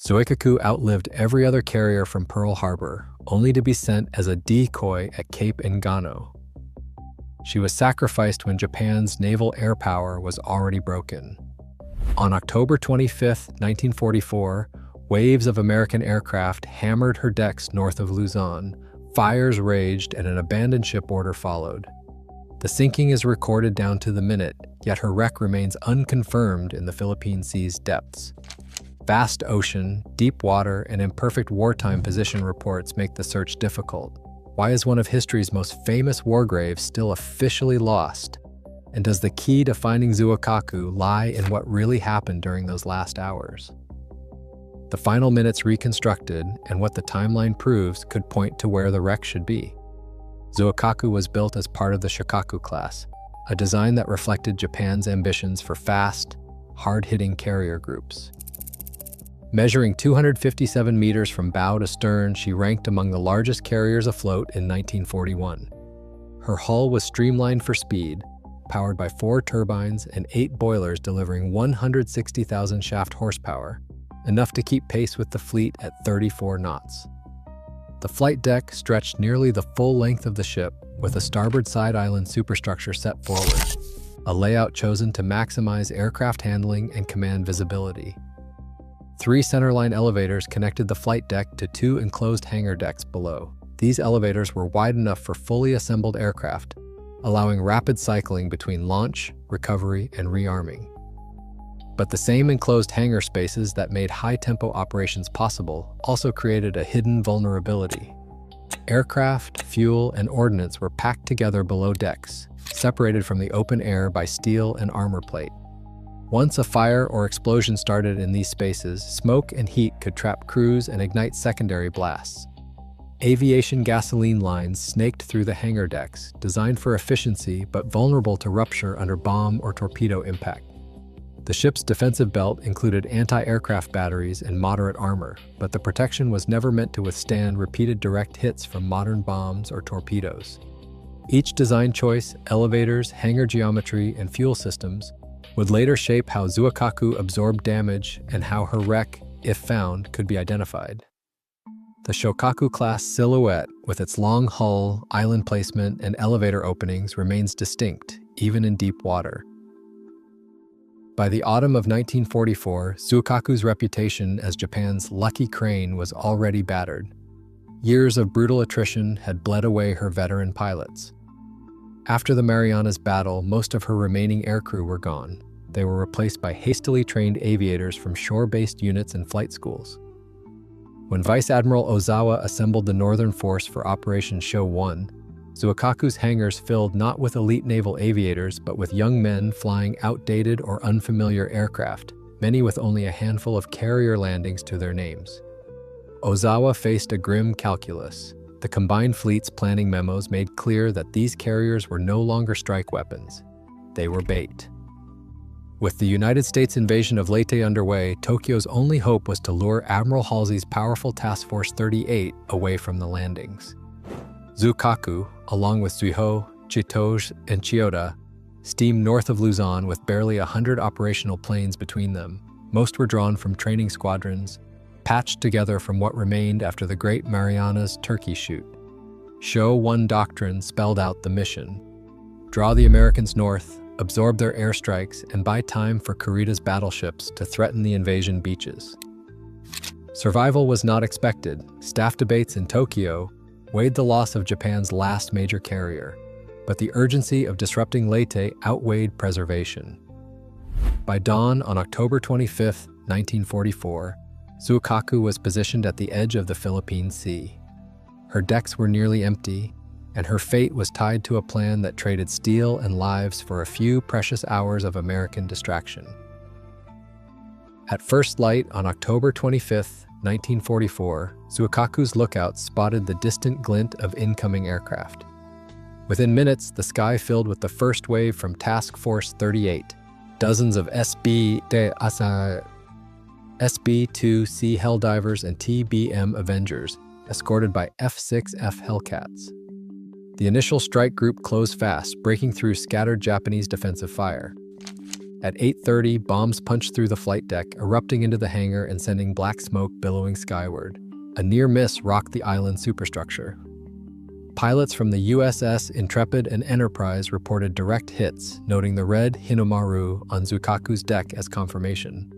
Zuikaku outlived every other carrier from Pearl Harbor, only to be sent as a decoy at Cape Engaño. She was sacrificed when Japan's naval air power was already broken. On October 25, 1944, waves of American aircraft hammered her decks north of Luzon. Fires raged and an abandoned ship order followed. The sinking is recorded down to the minute, yet her wreck remains unconfirmed in the Philippine Sea's depths. Vast ocean, deep water, and imperfect wartime position reports make the search difficult. Why is one of history's most famous war graves still officially lost? And does the key to finding Zuikaku lie in what really happened during those last hours? The final minutes reconstructed, and what the timeline proves, could point to where the wreck should be. Zuikaku was built as part of the Shokaku class, a design that reflected Japan's ambitions for fast, hard-hitting carrier groups. Measuring 257 meters from bow to stern, she ranked among the largest carriers afloat in 1941. Her hull was streamlined for speed, powered by 4 turbines and 8 boilers delivering 160,000 shaft horsepower, enough to keep pace with the fleet at 34 knots. The flight deck stretched nearly the full length of the ship, with a starboard side island superstructure set forward, a layout chosen to maximize aircraft handling and command visibility. 3 centerline elevators connected the flight deck to 2 enclosed hangar decks below. These elevators were wide enough for fully assembled aircraft, allowing rapid cycling between launch, recovery, and rearming. But the same enclosed hangar spaces that made high-tempo operations possible also created a hidden vulnerability. Aircraft, fuel, and ordnance were packed together below decks, separated from the open air by steel and armor plate. Once a fire or explosion started in these spaces, smoke and heat could trap crews and ignite secondary blasts. Aviation gasoline lines snaked through the hangar decks, designed for efficiency but vulnerable to rupture under bomb or torpedo impact. The ship's defensive belt included anti-aircraft batteries and moderate armor, but the protection was never meant to withstand repeated direct hits from modern bombs or torpedoes. Each design choice, elevators, hangar geometry, and fuel systems, would later shape how Zuikaku absorbed damage and how her wreck, if found, could be identified. The Shokaku-class silhouette, with its long hull, island placement, and elevator openings, remains distinct, even in deep water. By the autumn of 1944, Zuikaku's reputation as Japan's lucky crane was already battered. Years of brutal attrition had bled away her veteran pilots. After the Marianas battle, most of her remaining aircrew were gone. They were replaced by hastily trained aviators from shore-based units and flight schools. When Vice Admiral Ozawa assembled the Northern Force for Operation Sho-Go, Zuikaku's hangars filled not with elite naval aviators, but with young men flying outdated or unfamiliar aircraft, many with only a handful of carrier landings to their names. Ozawa faced a grim calculus. The combined fleet's planning memos made clear that these carriers were no longer strike weapons. They were bait. With the United States invasion of Leyte underway, Tokyo's only hope was to lure Admiral Halsey's powerful Task Force 38 away from the landings. Zuikaku, along with Zuiho, Chitose, and Chiyoda, steamed north of Luzon with barely 100 operational planes between them. Most were drawn from training squadrons, patched together from what remained after the Great Marianas Turkey Shoot. Sho-Go doctrine spelled out the mission: draw the Americans north, absorb their airstrikes, and buy time for Kurita's battleships to threaten the invasion beaches. Survival was not expected. Staff debates in Tokyo weighed the loss of Japan's last major carrier, but the urgency of disrupting Leyte outweighed preservation. By dawn on October 25, 1944, Zuikaku was positioned at the edge of the Philippine Sea. Her decks were nearly empty, and her fate was tied to a plan that traded steel and lives for a few precious hours of American distraction. At first light on October 25, 1944, Zuikaku's lookouts spotted the distant glint of incoming aircraft. Within minutes, the sky filled with the first wave from Task Force 38, dozens of SB-2C Helldivers and TBM Avengers, escorted by F-6F Hellcats. The initial strike group closed fast, breaking through scattered Japanese defensive fire. At 8:30, bombs punched through the flight deck, erupting into the hangar and sending black smoke billowing skyward. A near miss rocked the island superstructure. Pilots from the USS Intrepid and Enterprise reported direct hits, noting the red Hinomaru on Zuikaku's deck as confirmation.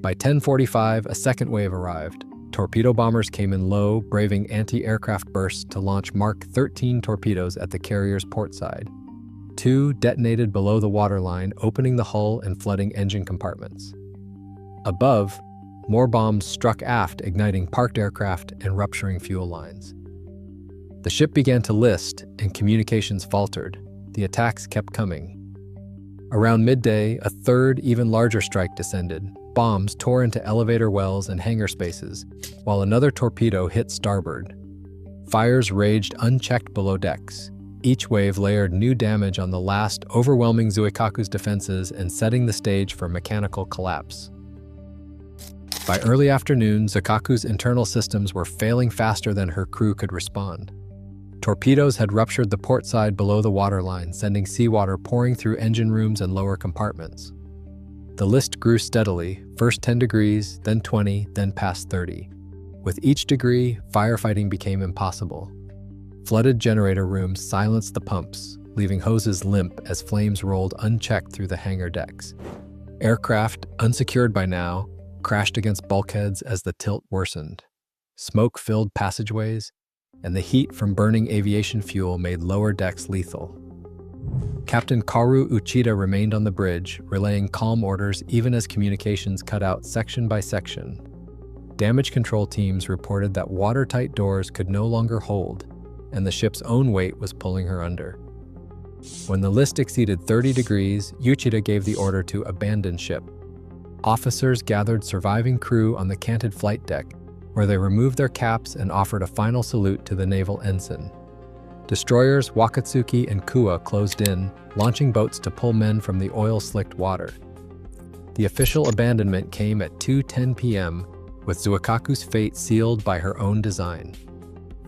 By 10:45, a second wave arrived. Torpedo bombers came in low, braving anti-aircraft bursts to launch Mark 13 torpedoes at the carrier's port side. 2 detonated below the waterline, opening the hull and flooding engine compartments. Above, more bombs struck aft, igniting parked aircraft and rupturing fuel lines. The ship began to list, and communications faltered. The attacks kept coming. Around midday, a third, even larger strike descended. Bombs tore into elevator wells and hangar spaces, while another torpedo hit starboard. Fires raged unchecked below decks. Each wave layered new damage on the last, overwhelming Zuikaku's defenses and setting the stage for mechanical collapse. By early afternoon, Zuikaku's internal systems were failing faster than her crew could respond. Torpedoes had ruptured the port side below the waterline, sending seawater pouring through engine rooms and lower compartments. The list grew steadily, first 10 degrees, then 20, then past 30. With each degree, firefighting became impossible. Flooded generator rooms silenced the pumps, leaving hoses limp as flames rolled unchecked through the hangar decks. Aircraft, unsecured by now, crashed against bulkheads as the tilt worsened. Smoke filled passageways, and the heat from burning aviation fuel made lower decks lethal. Captain Kaoru Uchida remained on the bridge, relaying calm orders even as communications cut out section by section. Damage control teams reported that watertight doors could no longer hold, and the ship's own weight was pulling her under. When the list exceeded 30 degrees, Uchida gave the order to abandon ship. Officers gathered surviving crew on the canted flight deck, where they removed their caps and offered a final salute to the naval ensign. Destroyers Wakatsuki and Kua closed in, launching boats to pull men from the oil-slicked water. The official abandonment came at 2:10 p.m., with Zuikaku's fate sealed by her own design.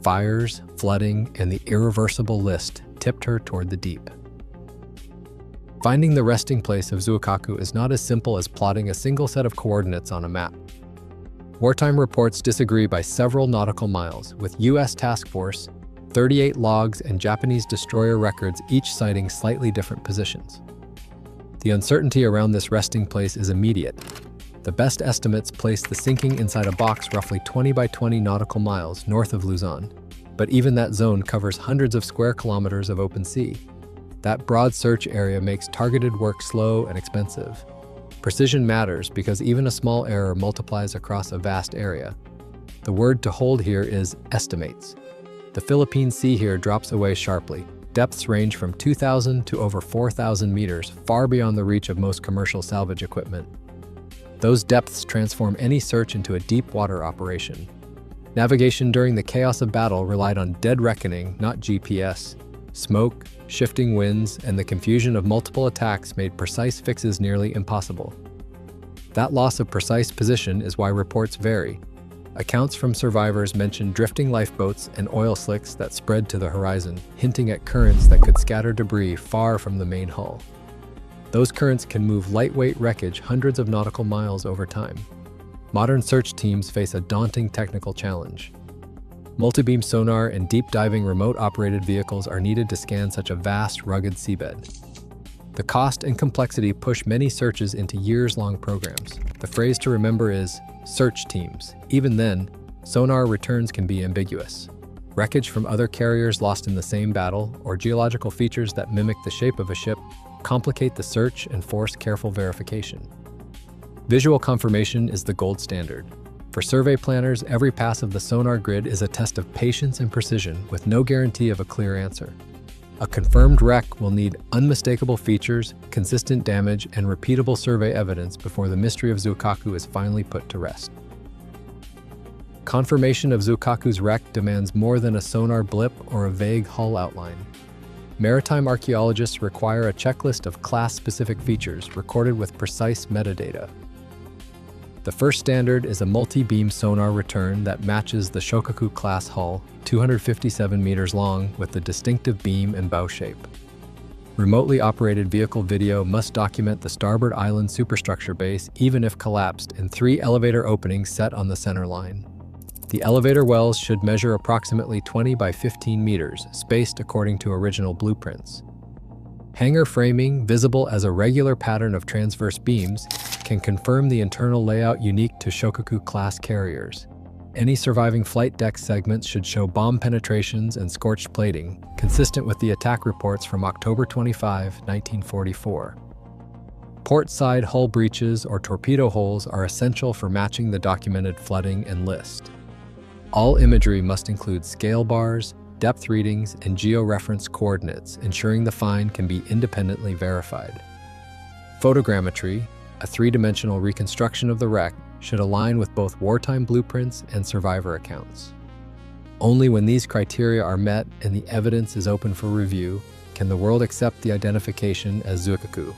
Fires, flooding, and the irreversible list tipped her toward the deep. Finding the resting place of Zuikaku is not as simple as plotting a single set of coordinates on a map. Wartime reports disagree by several nautical miles, with U.S. task force, 38 logs, and Japanese destroyer records each citing slightly different positions. The uncertainty around this resting place is immediate. The best estimates place the sinking inside a box roughly 20 by 20 nautical miles north of Luzon, but even that zone covers hundreds of square kilometers of open sea. That broad search area makes targeted work slow and expensive. Precision matters because even a small error multiplies across a vast area. The word to hold here is estimates. The Philippine Sea here drops away sharply. Depths range from 2,000 to over 4,000 meters, far beyond the reach of most commercial salvage equipment. Those depths transform any search into a deep water operation. Navigation during the chaos of battle relied on dead reckoning, not GPS. Smoke, shifting winds, and the confusion of multiple attacks made precise fixes nearly impossible. That loss of precise position is why reports vary. Accounts from survivors mention drifting lifeboats and oil slicks that spread to the horizon, hinting at currents that could scatter debris far from the main hull. Those currents can move lightweight wreckage hundreds of nautical miles over time. Modern search teams face a daunting technical challenge. Multibeam sonar and deep-diving remote-operated vehicles are needed to scan such a vast, rugged seabed. The cost and complexity push many searches into years-long programs. The phrase to remember is search teams. Even then, sonar returns can be ambiguous. Wreckage from other carriers lost in the same battle, or geological features that mimic the shape of a ship, complicate the search and force careful verification. Visual confirmation is the gold standard. For survey planners, every pass of the sonar grid is a test of patience and precision with no guarantee of a clear answer. A confirmed wreck will need unmistakable features, consistent damage, and repeatable survey evidence before the mystery of Zuikaku is finally put to rest. Confirmation of Zuikaku's wreck demands more than a sonar blip or a vague hull outline. Maritime archaeologists require a checklist of class-specific features recorded with precise metadata. The first standard is a multi-beam sonar return that matches the Shokaku class hull, 257 meters long, with the distinctive beam and bow shape. Remotely operated vehicle video must document the starboard island superstructure base even if collapsed in 3 elevator openings set on the center line. The elevator wells should measure approximately 20 by 15 meters, spaced according to original blueprints. Hangar framing, visible as a regular pattern of transverse beams, can confirm the internal layout unique to Shokaku-class carriers. Any surviving flight deck segments should show bomb penetrations and scorched plating, consistent with the attack reports from October 25, 1944. Port-side hull breaches or torpedo holes are essential for matching the documented flooding and list. All imagery must include scale bars, depth readings, and georeference coordinates, ensuring the find can be independently verified. Photogrammetry, a 3-dimensional reconstruction of the wreck, should align with both wartime blueprints and survivor accounts. Only when these criteria are met and the evidence is open for review can the world accept the identification as Zuikaku.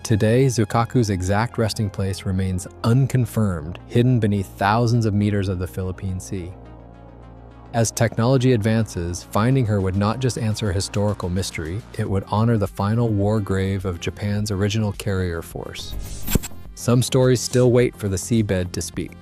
Today, Zuikaku's exact resting place remains unconfirmed, hidden beneath thousands of meters of the Philippine Sea. As technology advances, finding her would not just answer a historical mystery, it would honor the final war grave of Japan's original carrier force. Some stories still wait for the seabed to speak.